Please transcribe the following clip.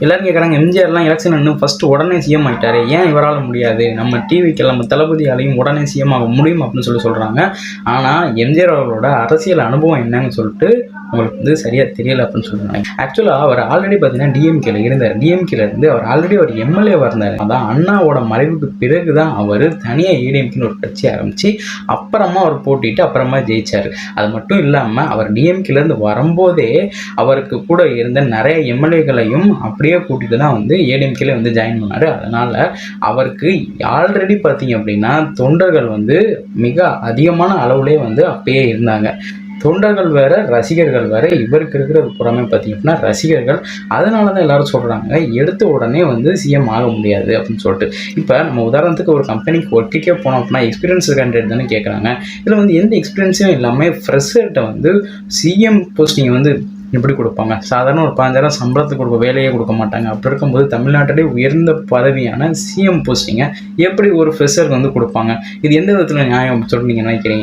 எல்லாரும் கேட்குறாங்க, எம்ஜிஆர்லாம் எலெக்ஷன் இன்னும் ஃபஸ்ட்டு உடனே சிஎம் ஆகிட்டாரு, ஏன் இவரால் முடியாது, நம்ம டிவிக்கு நம்ம தளபதியாலையும் உடனே சிஎம் ஆக முடியும் அப்படின்னு சொல்கிறாங்க. ஆனால் எம்ஜிஆர் அவர்களோட அரசியல் அனுபவம் என்னன்னு சொல்லிட்டு உங்களுக்கு வந்து சரியாக தெரியலை அப்படின்னு சொல்கிறாங்க. ஆக்சுவலாக அவர் ஆல்ரெடி பார்த்தீங்கன்னா டிஎம்கேல இருந்தார். டிஎம்கேல இருந்து அவர் ஆல்ரெடி ஒரு எம்எல்ஏவாக இருந்தார். அதான் அண்ணாவோட மறைவுக்கு பிறகு தான் அவர் தனியாக ஏடிஎம்கேன்னு ஒரு கட்சி ஆரம்பித்து அப்புறமா அவர் போட்டிட்டு அப்புறமா ஜெயிச்சார். அது மட்டும் இல்லாமல் அவர் டிஎம்கேலேருந்து வரும்போதே அவருக்கு கூட இருந்த நிறைய எம்எல்ஏக்களையும் அப்படியே கூட்டிட்டு தான் வந்து ஏடிஎம்கேல வந்து ஜாயின் பண்ணார். அதனால் அவருக்கு ஆல்ரெடி பார்த்தீங்க அப்படின்னா தொண்டர்கள் வந்து மிக அதிகமான அளவுலேயே வந்து அப்பயே இருந்தாங்க. தொண்டர்கள் வேற, ரசிகர்கள் வேற. இவருக்கு இருக்கிறது புறமே பார்த்தீங்க அப்படின்னா ரசிகர்கள். அதனால தான் எல்லாரும் சொல்கிறாங்க எடுத்த உடனே வந்து சிஎம் ஆக முடியாது அப்படின்னு சொல்லிட்டு. இப்போ நம்ம உதாரணத்துக்கு ஒரு கம்பெனிக்கு ஒர்க்குக்கே போனோம் அப்படின்னா எக்ஸ்பீரியன்ஸ் கேண்டிடேட் தானே கேட்குறாங்க. இதில் வந்து எந்த எக்ஸ்பீரியன்ஸும் இல்லாமல் ஃப்ரெஷர்கிட்ட வந்து சிஎம் போஸ்டிங் வந்து எப்படி கொடுப்பாங்க? சாதாரண ஒரு 15,000 சம்பளத்துக்கு கொடுக்க வேலையே கொடுக்க மாட்டாங்க. அப்படி இருக்கும்போது தமிழ்நாட்டிலே உயர்ந்த பதவியான சிஎம் போஸ்டிங்கை எப்படி ஒரு ஃப்ரெஷருக்கு வந்து கொடுப்பாங்க? இது எந்த விதத்தில் நியாயம் சொல்லிட்டு நீங்கள் நினைக்கிறீங்க?